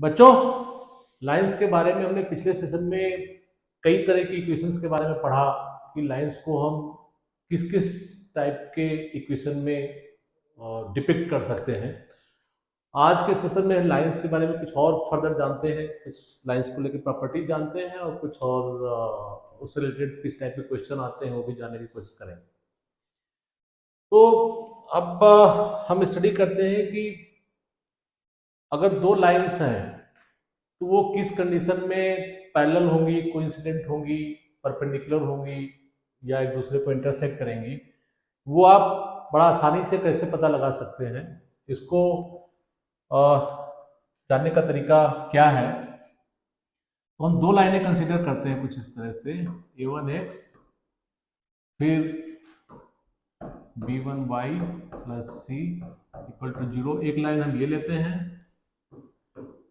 बच्चों, लाइंस के बारे में हमने पिछले सेशन में कई तरह की इक्वेशंस के बारे में पढ़ा कि लाइंस को हम किस किस टाइप के इक्वेशन में डिपिक्ट कर सकते हैं। आज के सेशन में लाइंस के बारे में कुछ और फर्दर जानते हैं, कुछ लाइंस को लेकर प्रॉपर्टीज जानते हैं और कुछ और उससे रिलेटेड किस टाइप के क्वेश्चन आते हैं वो भी जानने की कोशिश करेंगे। तो अब हम स्टडी करते हैं कि अगर दो लाइंस हैं तो वो किस कंडीशन में पैरेलल होंगी, कोइंसिडेंट होंगी, परपेंडिकुलर होंगी या एक दूसरे को इंटरसेक्ट करेंगी, वो आप बड़ा आसानी से कैसे पता लगा सकते हैं। इसको जानने का तरीका क्या है, तो हम दो लाइनें कंसीडर करते हैं कुछ इस तरह से, a1x फिर b1y plus c equal to 0। एक लाइन हम ये लेते हैं,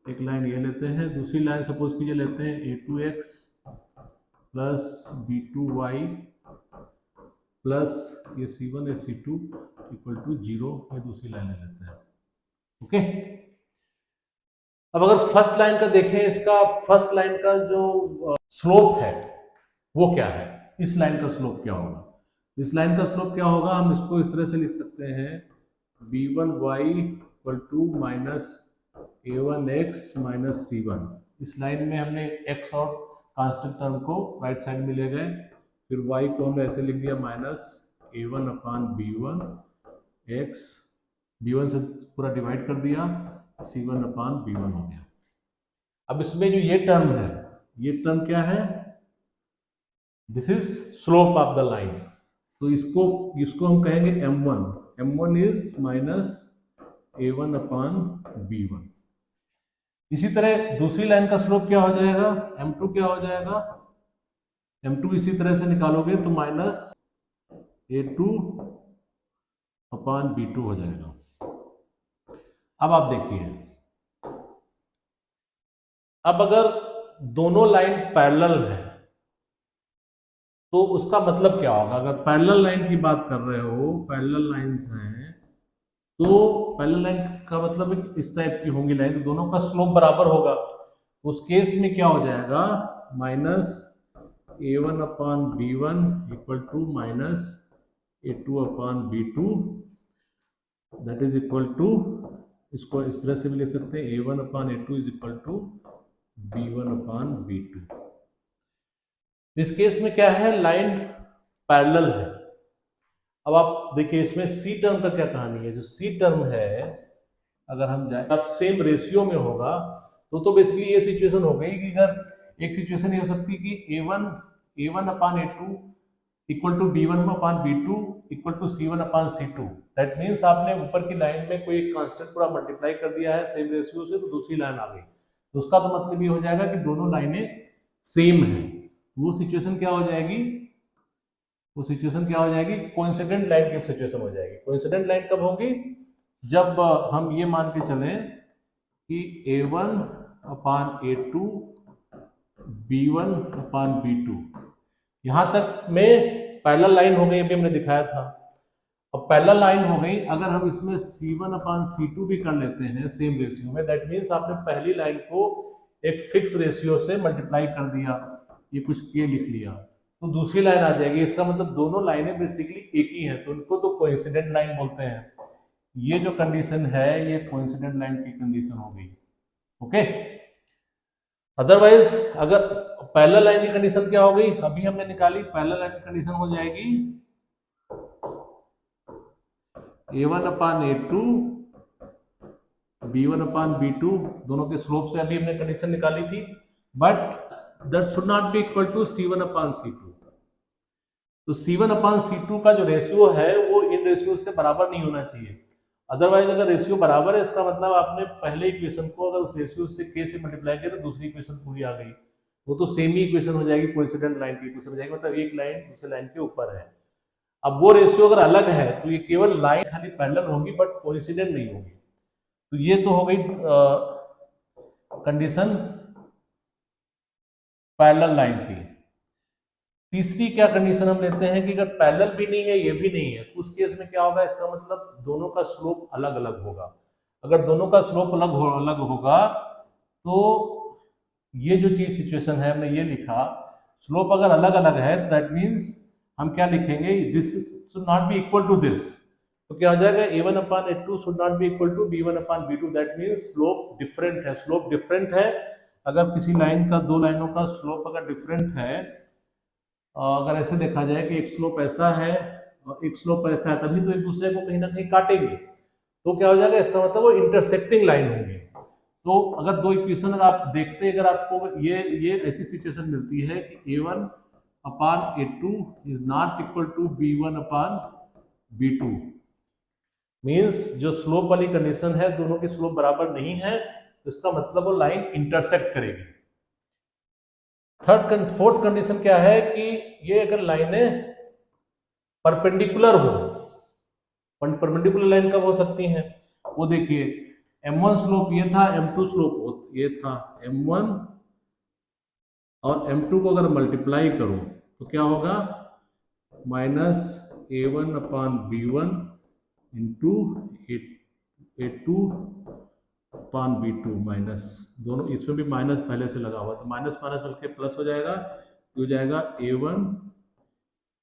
एक लाइन ये लेते हैं, दूसरी लाइन सपोज कीजिए लेते हैं a2x प्लस b2y प्लस ये c1 है c2 इक्वल टू 0, ये दूसरी लाइन ले लेते हैं। ओके, अब अगर फर्स्ट लाइन का देखें, इसका फर्स्ट लाइन का जो स्लोप है वो क्या है, इस लाइन का स्लोप क्या होगा। इस लाइन का स्लोप क्या होगा, हम इसको इस तरह से लिख सकते हैं b1y equal to minus a1x minus c1। इस लाइन में हमने x और कांस्टेंट टर्म को राइट साइड में ले गए, फिर y को हमने ऐसे लिख दिया minus a1 upon b1 x, b1 से पूरा डिवाइड कर दिया, c1 अपान b1 हो गया। अब इसमें जो ये टर्म है, ये टर्म क्या है, this is slope of the line, तो इसको इसको हम कहेंगे m1। m1 is minus a1 upon b1। इसी तरह दूसरी लाइन का स्लोप क्या हो जाएगा, m2 क्या हो जाएगा, m2 इसी तरह से निकालोगे तो माइनस a2 अपान b2 हो जाएगा। अब आप देखिए, अब अगर दोनों लाइन पैरेलल है तो उसका मतलब क्या होगा। अगर पैरेलल लाइन की बात कर रहे हो, पैरेलल लाइंस हैं, तो पैरेलल लाइन का मतलब इस टाइप की होंगी लाइन, तो दोनों का स्लोप बराबर होगा। उस केस में क्या हो जाएगा, minus a1 upon b1 equal to minus a2 upon b2, that is equal to, इसको इस तरह से भी लिख सकते हैं a1 upon a2 is equal to b1 upon b2। इस केस में क्या है, लाइन पैरेलल है। अब आप देखिए इसमें सी टर्म का क्या कहानी है। जो सी टर्म है, अगर हम जाए अब सेम रेशियो में होगा तो बेसिकली ये सिचुएशन हो गई कि अगर एक सिचुएशन ये हो सकती है कि a1 upon a2 equal to b1 upon b2 equal to c1 upon c2। That means आपने ऊपर की लाइन में कोई कांस्टेंट पूरा मल्टीप्लाई कर दिया है सेम रेशियो से, तो दूसरी लाइन आ गई, तो उसका तो मतलब ये हो जाएगा कि दोनों लाइनें सेम है। वो सिचुएशन क्या हो जाएगी, वो सिचुएशन क्या हो जाएगी, कोइंसिडेंट लाइन की सिचुएशन हो जाएगी। कोइंसिडेंट लाइन कब होगी, जब हम ये मान के चलें कि a1 upon a2 b1 upon b2, यहां तक में पैरेलल लाइन हो गई, अभी हमने दिखाया था। अब पैरेलल लाइन हो गई, अगर हम इसमें c1 अपान c2 भी कर लेते हैं सेम रेशियो में, दैट मीन्स आपने पहली लाइन को एक फिक्स रेशियो से मल्टीप्लाई कर दिया, ये कुछ ये लिख लिया, तो दूसरी लाइन आ जाएगी। इसका मतलब दोनों लाइनें बेसिकली एक ही हैं, तो उनको तो कोइंसिडेंट लाइन बोलते हैं। ये जो कंडीशन है ये कोइंसिडेंट लाइन की कंडीशन हो गई। ओके, अदरवाइज अगर पैरेलल लाइन की कंडीशन क्या हो गई, अभी हमने निकाली, पैरेलल लाइन की कंडीशन हो जाएगी a1 upon a2 b1 upon b2, दोनों के स्लोप से अभी हमने कंडीशन निकाली थी, but that should not be equal to c1 upon c2। तो c1 अपान c2 का जो रेशियो है वो इन रेशियो से बराबर नहीं होना चाहिए। अदरवाइज अगर रेशियो बराबर है, इसका मतलब आपने पहले इक्वेशन को अगर उस रेशियो से k से मल्टीप्लाई किया तो दूसरी इक्वेशन पूरी आ गई, वो तो सेम ही इक्वेशन हो जाएगी, कोइंसिडेंट लाइन की इक्वेशन हो जाएगी, मतलब एक लाइन दूसरे लाइन के ऊपर है। अब वो रेशियो अगर अलग है तो ये केवल लाइन खाली पैरेलल होगी बट कोइंसिडेंट नहीं होगी। तो ये तो हो गई कंडीशन पैरेलल लाइन की। तीसरी क्या कंडीशन हम लेते हैं कि अगर पैरेलल भी नहीं है ये भी नहीं है, तो उस केस में क्या होगा, इसका मतलब दोनों का स्लोप अलग अलग होगा। अगर दोनों का स्लोप अलग होगा तो ये जो चीज सिचुएशन है हमने ये लिखा, स्लोप अगर अलग अलग है दैट मीन्स हम क्या लिखेंगे, this should not be equal to this, तो क्या हो जाएगा a1 upon a2 should not be equal to b1 upon b2, that means slope different है। स्लोप डिफरेंट है, अगर किसी लाइन का, दो लाइनों का स्लोप अगर डिफरेंट है, अगर ऐसे देखा जाए कि एक स्लोप ऐसा है और एक स्लोप ऐसा है, तभी तो एक दूसरे को कहीं ना कहीं काटेंगे, तो क्या हो जाएगा, इसका मतलब वो इंटरसेक्टिंग लाइन होंगे। तो अगर दो इक्वेशन अगर आप देखते हैं, अगर आपको ये ऐसी सिचुएशन मिलती है कि a1 upon a2 is not equal to b1 upon b2, means जो स्लोप वाली कंडीशन है, दोनों की स्लोप बराबर नहीं है, तो इसका मतलब वो लाइन इंटरसेक्ट करेगी। फोर्थ कंडीशन क्या है कि ये अगर लाइनें परपेंडिकुलर हो, परपेंडिकुलर लाइन कब हो सकती हैं, वो देखिए m1 स्लोप ये था, m2 स्लोप ये था, m1 और m2 को अगर मल्टीप्लाई करो तो क्या होगा, minus a1 upon b1 into a2 upon b2 minus, दोनों इसमें भी माइनस पहले से लगा हुआ, तो माइनस माइनस बल्कि प्लस हो जाएगा, तो हो जाएगा a1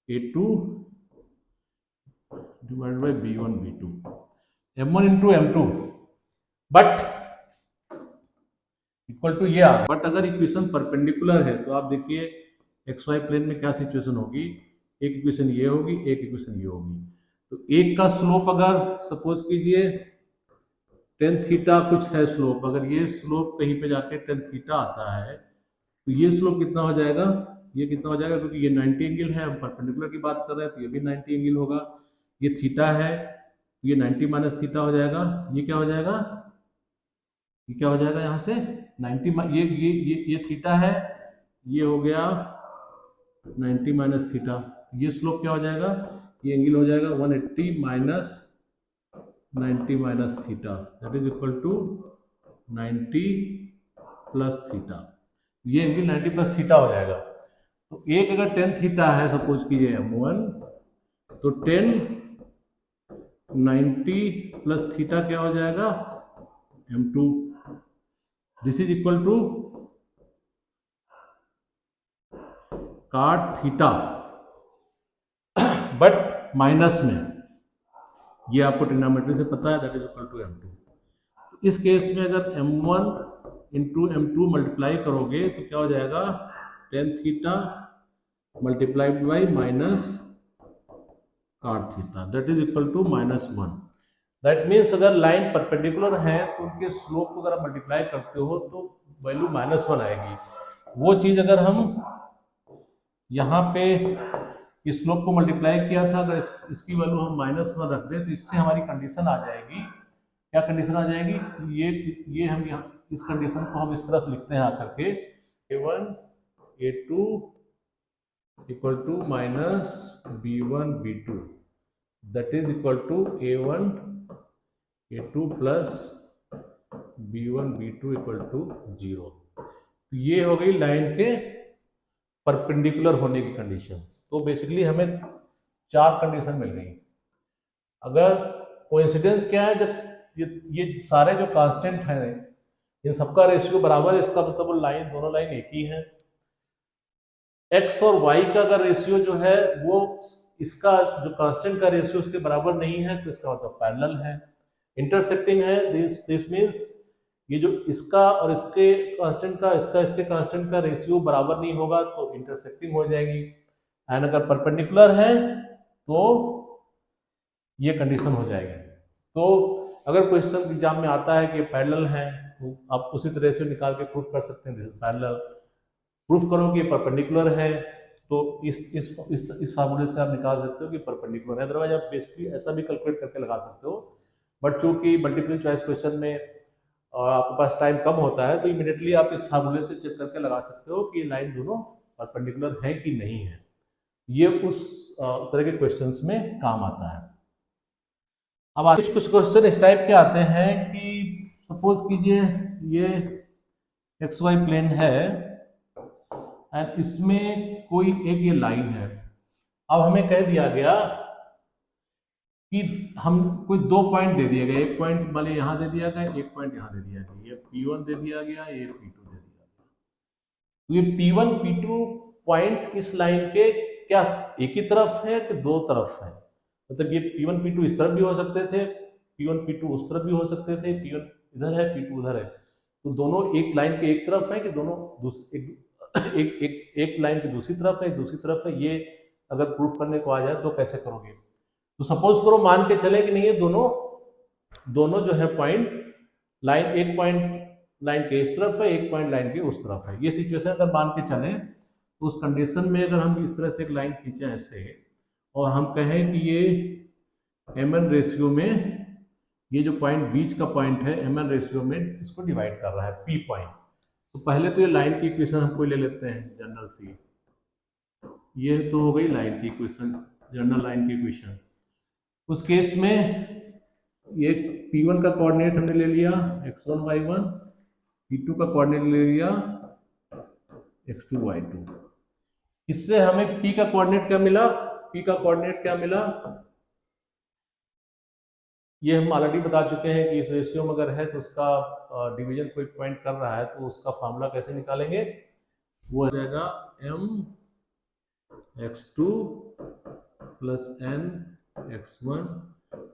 a2 divide by b1 b2, m1 into m2 but equal to ये आ गया। बट अगर इक्वेशन परपेंडिकुलर है तो आप देखिए एक्स वाई प्लेन में क्या सिचुएशन होगी, एक इक्वेशन ये होगी, एक इक्वेशन ये होगी, तो एक का स्लोप अगर सपोज कीजिए टेन थीटा कुछ है स्लोप, अगर ये स्लोप कहीं पे जाके टेन थीटा आता है, तो ये स्लोप कितना हो जाएगा, ये कितना हो जाएगा, क्योंकि ये 90 एंगल है, हम परपेंडिकुलर की बात कर रहे हैं, तो ये भी 90 एंगल होगा, ये थीटा है, तो ये 90 माइनस थीटा हो जाएगा, ये क्या हो जाएगा, ये क्या हो जाएगा यहाँ से 90, ये थीटा है, ये हो गया 90 माइनस थीटा, ये स्लोप क्या हो जाएगा, ये एंगल हो जाएगा 180 minus 90 minus theta, that is equal to 90 plus theta, ये एंगल 90 प्लस थीटा हो जाएगा। तो एक अगर 10 थीटा है सपोज कीजिए m1, तो 10 90 प्लस थीटा क्या हो जाएगा m2, this is equal to cot theta, but minus में, ये आपको ट्रिग्नोमेट्री से पता है, that is equal to m2। तो इस केस में अगर m1 इंटू m2 मल्टीप्लाई करोगे तो क्या हो जाएगा, tan theta multiplied by minus cot theta, that is equal to -1। That means अगर लाइन परपेंडिकुलर है तो उनके स्लोप को अगर आप मल्टीप्लाई करते हो तो वैल्यू -1 आएगी। वो चीज अगर हम यहाँ पे इस स्लोप को मल्टीप्लाई किया था, अगर इसकी वैल्यू हम -1 रख दें तो इससे हमारी कंडीशन आ जाएगी, क्या कंडीशन आ जाएगी, ये हम यहाँ इस कंडीशन को हम इस तरफ लिखते हैं आकर के, a1 a2 equal to minus b1 b2, that is equal to a1 a2 plus b1 b2 equal to 0। तो ये हो गई लाइन के परपेंडिकुलर होने की कंडीशन। तो बेसिकली हमें चार कंडीशन मिल गई। अगर कोइंसिडेंस क्या है, जब ये सारे जो कांस्टेंट हैं इन सबका रेशियो बराबर है, इसका मतलब वो लाइन, दोनों लाइन एक ही है। एक्स और वाई का अगर रेशियो जो है वो इसका जो कांस्टेंट का रेशियो उसके बराबर नहीं है, तो इसका मतलब पैरेलल है। इंटरसेक्टिंग है, दिस मींस ये जो इसका और इसके कांस्टेंट का, इसका इसके कांस्टेंट का रेशियो बराबर नहीं होगा तो इंटरसेक्टिंग हो जाएगी। एंड अगर परपेंडिकुलर है तो ये कंडीशन हो जाएगी। तो अगर क्वेश्चन एग्जाम में आता है कि पैरेलल है तो आप उसी तरह से निकाल के प्रूफ कर सकते हैं, दिस इज पैरेलल। प्रूफ करो कि परपेंडिकुलर है तो इस फार्मूले से आप निकाल सकते हो कि परपेंडिकुलर है। अदरवाइज आप बेसिकली ऐसा भी कैलकुलेट करके लगा सकते हो, बट चूंकि मल्टीपल चॉइस क्वेश्चन में और आपके पास टाइम कम होता है तो इमीडिएटली आप इस फार्मूले से चेक करके लगा सकते हो कि लाइन दोनों परपेंडिकुलर है कि नहीं है। ये उस तरह के क्वेश्चंस में काम आता है। अब कुछ क्वेश्चन इस टाइप के आते हैं कि सपोज कीजिए ये एक्स वाई प्लेन है एंड इसमें कोई एक ये लाइन है। अब हमें कह दिया गया कि हम कोई दो पॉइंट दे दिया गया, एक पॉइंट वाले यहाँ दे दिया गया, एक पॉइंट यहाँ दे दिया गया, ये P1 दे दिया गया, ये P2 दे दिया गया। तो ये P1 P2 पॉइंट इस लाइन के क्या एक ही तरफ है कि दो तरफ है? मतलब ये P1 P2 इस तरफ भी हो सकते थे, P1 P2 उस तरफ भी हो सकते थे, P1 इधर है, P2 उधर है। तो दोनों एक लाइन के एक तरफ है कि दोनों एक लाइन की दूसरी तरफ है, एक दूसरी तरफ है? ये अगर प्रूफ करने को आ जाए तो कैसे करोगे? तो सपोज करो मान के चले कि नहीं ये दोनों जो है पॉइंट लाइन, एक पॉइंट लाइन के इस तरफ है, एक पॉइंट लाइन के उस तरफ है। ये सिचुएशन अगर मान के चले तो उस कंडीशन में अगर हम इस तरह से एक लाइन खींचे ऐसे और हम कहें कि ये mn रेशियो में ये जो पॉइंट बीच का पॉइंट है mn रेशियो में इसको डिवाइड कर रहा है p पॉइंट, तो पहले तो ये लाइन की इक्वेशन हम कोई ले लेते हैं जनरल सी। ये तो हो गई लाइन की इक्वेशन, जनरल लाइन की इक्वेशन। उस केस में ये P1 का कोऑर्डिनेट हमने ले लिया x1 y1, P2 का कोऑर्डिनेट ले लिया x2 y2। इससे हमें P का कोऑर्डिनेट क्या मिला? P का कोऑर्डिनेट क्या मिला? ये हम ऑलरेडी बता चुके हैं कि इस रेशियो में अगर है तो उसका डिवीजन कोई पॉइंट कर रहा है तो उसका फॉर्मूला कैसे निकालेंगे? वो हो जाएगा m x2 plus n x1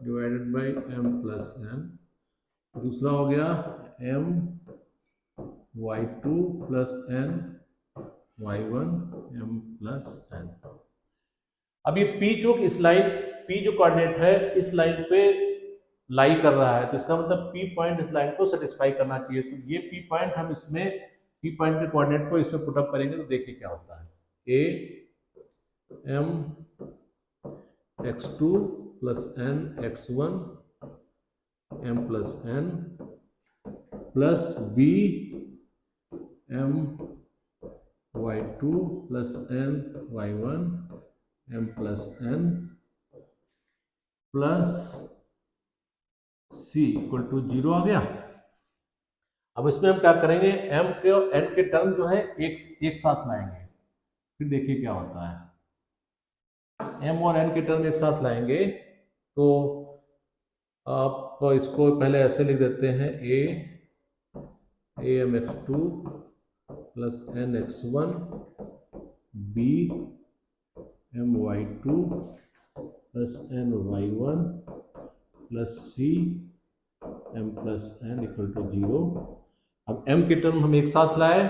divided by m plus n। दूसरा हो गया m y2 plus n y1 m plus n। अब ये p जो इस लाइन, p जो कोऑर्डिनेट है इस लाइन पे लाई कर रहा है, तो इसका मतलब p पॉइंट इस लाइन को सेटिस्फाई करना चाहिए। तो ये p पॉइंट हम इसमें p पॉइंट के कोऑर्डिनेट को इसमें पुट अप करेंगे तो देखिए क्या होता है। a m x2 plus n x1 m plus n plus b m y2 plus n y1 m plus n plus c equal to 0 आ गया। अब इसमें हम क्या करेंगे, m के और n के टर्म जो है एक साथ लाएंगे, फिर देखिए क्या होता है। m और n के टर्म एक साथ लाएंगे तो आप इसको पहले ऐसे लिख देते हैं a m x2 plus n x1 b m y2 plus n y1 plus c m plus n equal to 0। अब m के टर्म हम एक साथ लाए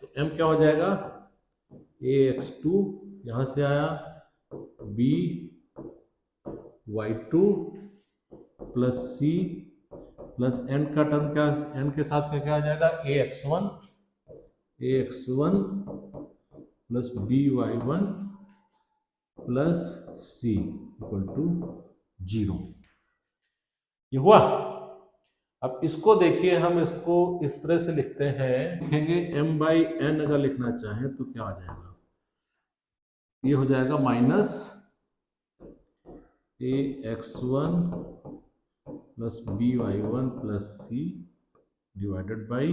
तो m क्या हो जाएगा, a x2 यहाँ से आया b y2 plus c plus n का टर्म क्या, n के साथ क्या आ जाएगा, a x1 plus b y1 plus c equal to 0। ये हुआ। अब इसको देखिए, हम इसको इस तरह से लिखते हैं, लिखेंगे m बाई n अगर लिखना चाहें तो क्या आ जाएगा, ये हो जाएगा minus a x1 plus b y1 plus c divided by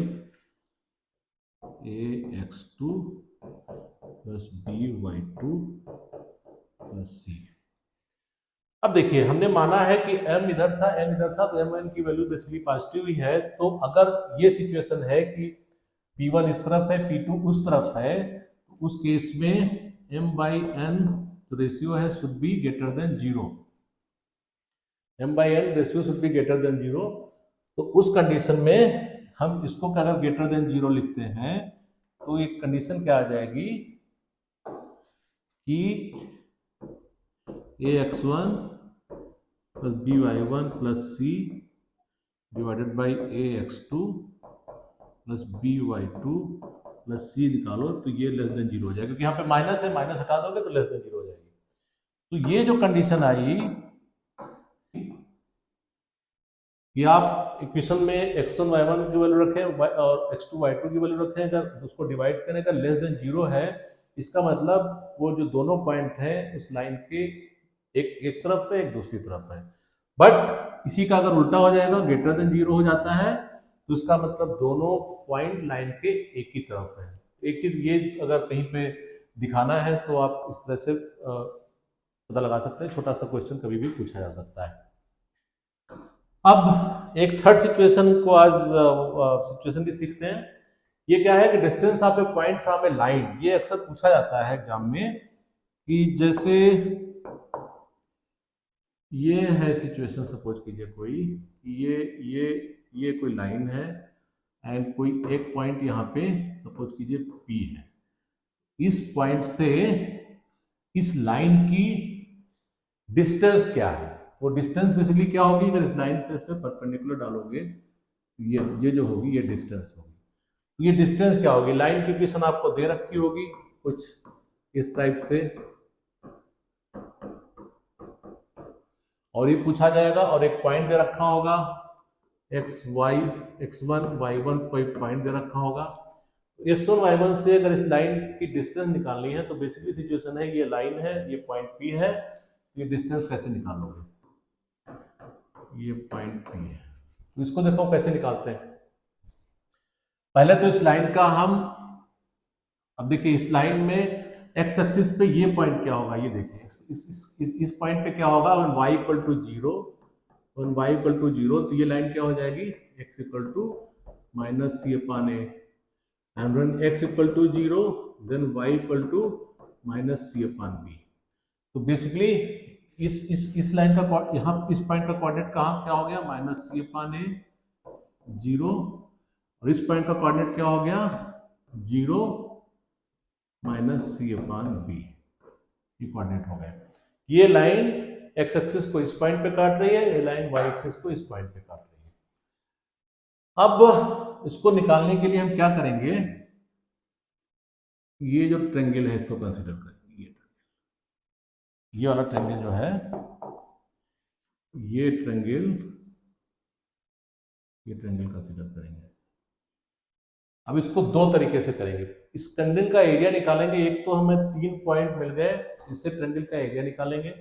a x2 plus b y2 plus c। अब देखिए हमने माना है कि m इधर था n इधर था, तो m n की वैल्यू बेसिकली पॉजिटिव ही है। तो अगर ये सिचुएशन है कि P1 इस तरफ है P2 उस तरफ है, तो उस केस में m बाई n जो रेशियो है should be greater than 0। m by n ratio should be greater than 0। तो उस कंडीशन में हम इसको अगर ग्रेटर देन 0 लिखते हैं तो एक कंडीशन क्या आ जाएगी कि ax1 plus by1 plus c divided by ax2 plus by2 plus c निकालो तो ये लेस देन 0 हो जाएगा, क्योंकि यहाँ पे माइनस है, माइनस हटा दोगे तो लेस देन 0 हो जाएगी। तो ये जो कंडीशन आई कि आप इक्वेशन में x1 y1 की वैल्यू रखें और x2 y2 की वैल्यू रखें, अगर उसको डिवाइड करने का लेस देन 0 है, इसका मतलब वो जो दोनों पॉइंट हैं उस लाइन के एक तरफ है, एक दूसरी तरफ है। बट इसी का अगर उल्टा हो जाएगा, ग्रेटर देन 0 हो जाता है, तो इसका मतलब दोनों पॉइंट लाइन के एक ही तरफ है। एक चीज ये अगर कहीं पे दिखाना है तो आप इस तरह से पता लगा सकते हैं, छोटा सा क्वेश्चन कभी भी पूछा जा सकता है। अब एक थर्ड सिचुएशन को आज सिचुएशन की सीखते हैं। ये क्या है कि distance of A point from A line, ये अक्सर पूछा जाता है एग्जाम में कि जैसे ये है सिचुएशन, सपोज कीजिए कोई ये कोई लाइन है एंड कोई एक पॉइंट यहाँ पे सपोज कीजिए P है। इस पॉइंट से इस लाइन की डिस्टेंस क्या है? वो डिस्टेंस बेसिकली क्या होगी, अगर इस लाइन से इसमें परपेंडिकुलर डालोगे ये जो होगी ये डिस्टेंस होगी। तो ये डिस्टेंस क्या होगी? लाइन की इक्वेशन आपको दे रखी होगी कुछ इस टाइप से, और ये पूछा जाएगा और एक पॉइंट दे रखा होगा x1 y1 कोई पॉइंट दे रखा होगा। x1 y1 से अगर इस लाइन की डिस्टेंस निकालनी है तो बेसिकली सिचुएशन है, ये लाइन है, ये पॉइंट P है, ये डिस्टेंस कैसे निकालोगे? ये पॉइंट P है, तो इसको देखो कैसे निकालते हैं। पहले तो इस लाइन का हम, अब देखिए इस लाइन में x एक्सिस पे ये पॉइंट क्या होगा, ये देखिए इस पॉइंट पे क्या होगा, when y equal to 0, when y equal to 0, तो ये लाइन क्या हो जाएगी, x equal to minus C upon A, and when x equal to 0 then y equal to minus C upon B. तो बेसिकली इस लाइन का यहाँ इस पॉइंट का कोऑर्डिनेट कहाँ क्या हो गया, माइनस सी अपान ए 0, और इस पॉइंट का कोऑर्डिनेट क्या हो गया 0 माइनस सी अपान बी, ये कोऑर्डिनेट हो गए। ये लाइन एक्स एक्सिस को इस पॉइंट पे काट रही है, ये लाइन वाई एक्सिस को इस पॉइंट पे काट रही है। अब इसको निकालने के लिए हम क्या करेंगे, ये जो ट्रायंगल है इसको कंसीडर करेंगे। ये वाला ट्रायंगल जो है, ये ट्रायंगल कंसीडर करेंगे। अब इसको दो तरीके से करेंगे। इस ट्रायंगल का एरिया निकालेंगे, एक तो हमें 3 पॉइंट मिल गए, इससे ट्रायंगल का एरिया निकालेंगे,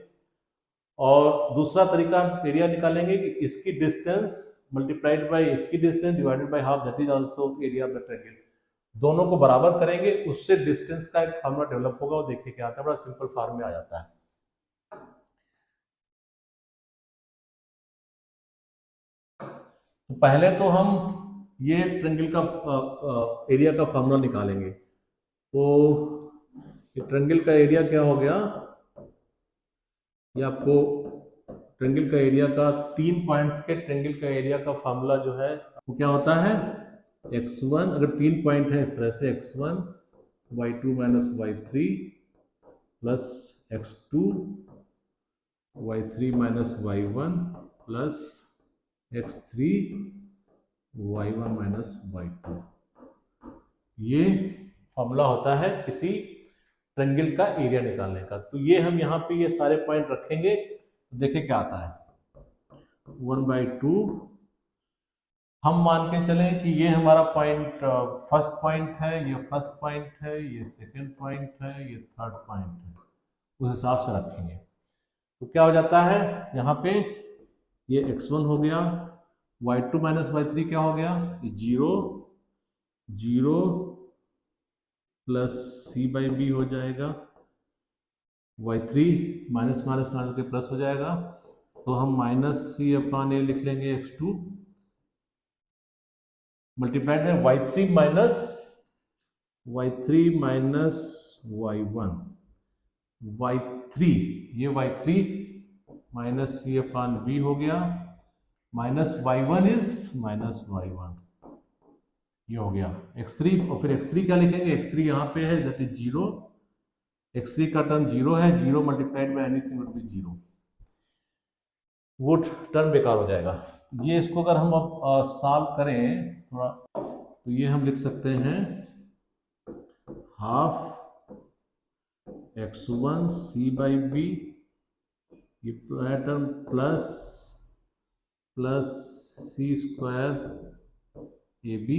और दूसरा तरीका एरिया निकालेंगे कि इसकी डिस्टेंस मल्टीप्लाइड बाय इसकी distance divided by half, that is also area of the triangle. दोनों को बराबर करेंगे, उससे डिस्टेंस का एक फार्मूला डेवलप होगा, वो देखिए क्या आता है, बड़ा सिंपल फार्म में आ जाता है। तो पहले तो हम ये ट्रायंगल का एरिया का फार्मूला निकालेंगे। तो ये ट्रायंगल का एरिया क्या हो गया, ये आपको ट्रायंगल का एरिया का 3 पॉइंट्स के ट्रायंगल का एरिया का फार्मूला जो है वो क्या होता है, x1, अगर 3 पॉइंट है इस तरह से x1 y2 minus y3 plus x2 y3 minus y1 plus x3 y1 minus y2, ये फार्मूला होता है किसी ट्रायंगल का एरिया निकालने का। तो ये हम यहाँ पे ये सारे पॉइंट रखेंगे, तो देखिए क्या आता है 1/2, हम मान के चलें कि ये हमारा पॉइंट फर्स्ट पॉइंट है, ये फर्स्ट पॉइंट है, ये सेकंड पॉइंट है, ये थर्ड पॉइंट है, उस हिसाब से रखेंगे। तो क्या हो जाता है यहाँ पे, ये x1 हो गया, y2 माइनस y3 क्या हो गया, ये 0 0 प्लस सी बाई बी हो जाएगा, y3 माइनस माइनस माइनस के प्लस हो जाएगा, तो हम माइनस सी अपान ए लिख लेंगे x2 मल्टीप्लाइड में y3 माइनस y1 y3, ये y3 minus C upon B हो गया, minus y1 is minus y1, ये हो गया x3, और फिर x3 क्या लिखेंगे, x3 यहाँ पे है दैट इज 0, x3 का टर्म 0 है, 0 multiplied by anything would be 0, वो टर्म बेकार हो जाएगा। ये इसको अगर हम अब सॉल्व करें थोड़ा, तो ये हम लिख सकते हैं half x1 c by B, ये term plus C square A B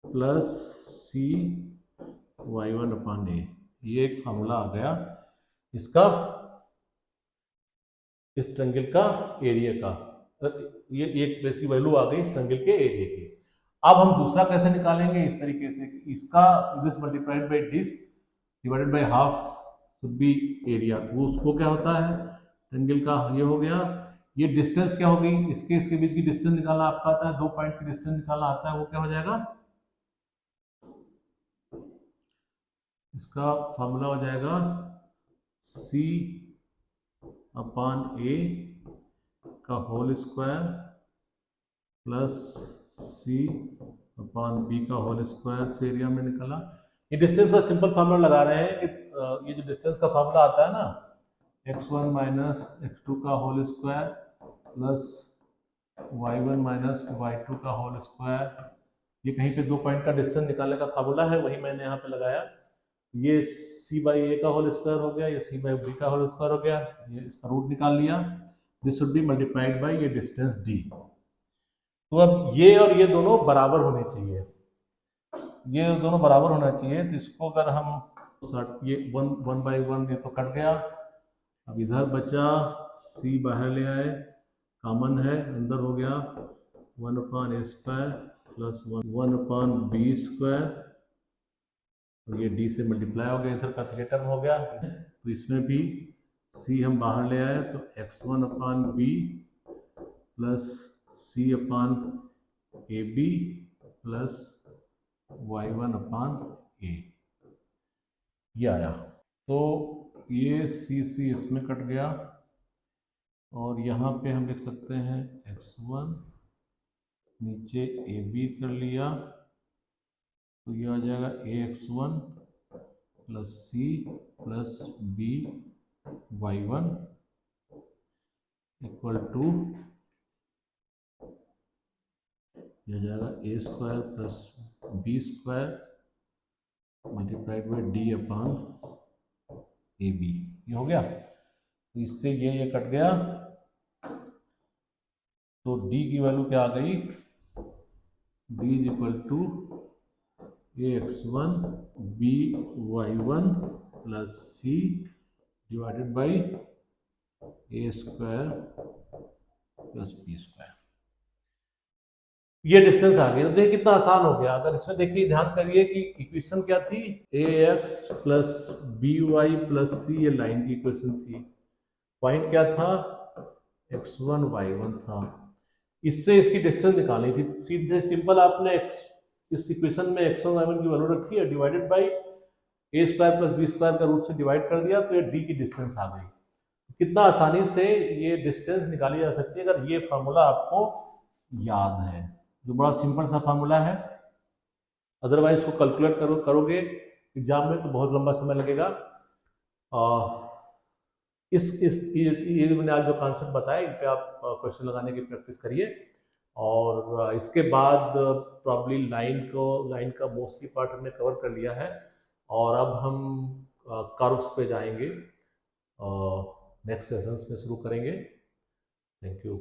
plus C y1 upon A, ये एक फार्मूला आ गया इसका, इस ट्रायंगल का एरिया का, ये एक प्लेस की वैल्यू आ गई इस ट्रायंगल के एरिया की। अब हम दूसरा कैसे निकालेंगे, इस तरीके से कि इसका this multiplied by this divided by half should be area, वो उसको क्या होता है ट्रायंगल का, ये हो गया ये डिस्टेंस क्या होगी, इसके बीच की डिस्टेंस निकालना आपका आता है, 2 पॉइंट की डिस्टेंस निकालना आता है, वो क्या हो जाएगा, इसका फॉर्मूला हो जाएगा C अपॉन ए का whole square plus C upon b का होल स्क्वायर से एरिया में निकला। ये डिस्टेंस का सिंपल फार्मूला लगा रहे हैं कि ये जो डिस्टेंस का फार्मूला आता है ना, x1 माइनस x2 का whole square plus y1 minus y2 का होल स्क्वायर, ये कहीं पे 2 पॉइंट का डिस्टेंस निकालने का फार्मूला है, वही मैंने यहाँ पे लगाया। ये c बाई ए का होल स्क्वायर हो गया, ये c बाई बी का होल स्क्वायर हो गया, ये इसका रूट निकाल लिया। This should be multiplied by ये डिस्टेंस d। तो अब ये और ये दोनों बराबर होने चाहिए, ये दोनों बराबर होना चाहिए। तो इसको अगर हम ये वन बाई वन ये तो कट गया, अब इधर बचा c बाहर ले आए, कॉमन है, अंदर हो गया 1 upon A square plus 1 upon B square, और ये d से मल्टीप्लाई हो गया, इधर का 3 टर्म हो गया। तो इसमें भी c हम बाहर ले आए, तो x1 upon B plus c upon A B plus y1 upon A, ये आया। तो ये c इसमें कट गया, और यहाँ पे हम लिख सकते हैं x1, नीचे ए बी कर लिया, तो ये आ जाएगा ax1 plus C plus B y1 equal to, यह जाएगा A square plus B square multiplied by D upon A B, ये हो गया। तो इससे ये कट गया, तो d की वैल्यू क्या आ गई, d is equal to ax1 by1 plus c divided by a square plus B square. ये डिस्टेंस आ गया। देखिए कितना आसान हो गया। अगर इसमें देखिए ध्यान करिए कि इक्वेशन क्या थी, ax plus by plus c, ये लाइन की इक्वेशन थी। पॉइंट क्या था, x1 y1 था। इससे इसकी डिस्टेंस निकालनी थी। सीधे सिंपल आपने इस इक्वेशन में x1 y1 की वैल्यू रखी है, divided by a square plus B square का रूट से डिवाइड कर दिया, तो ये d की डिस्टेंस आ गई। कितना आसानी से ये डिस्टेंस निकाली जा सकती है अगर ये फार्मूला आपको याद है, जो बड़ा सिंपल सा फार्मूला है। अदरवाइज इसको कैलकुलेट करोगे एग्जाम में तो बहुत लंबा समय लगेगा। ये मैंने आज जो कॉन्सेप्ट बताया, इन पे आप क्वेश्चन लगाने की प्रैक्टिस करिए, और इसके बाद प्रॉब्ली लाइन का मोस्टली पार्ट हमने कवर कर लिया है, और अब हम कर्व्स पे जाएंगे, नेक्स्ट सेशंस में शुरू करेंगे। Thank you.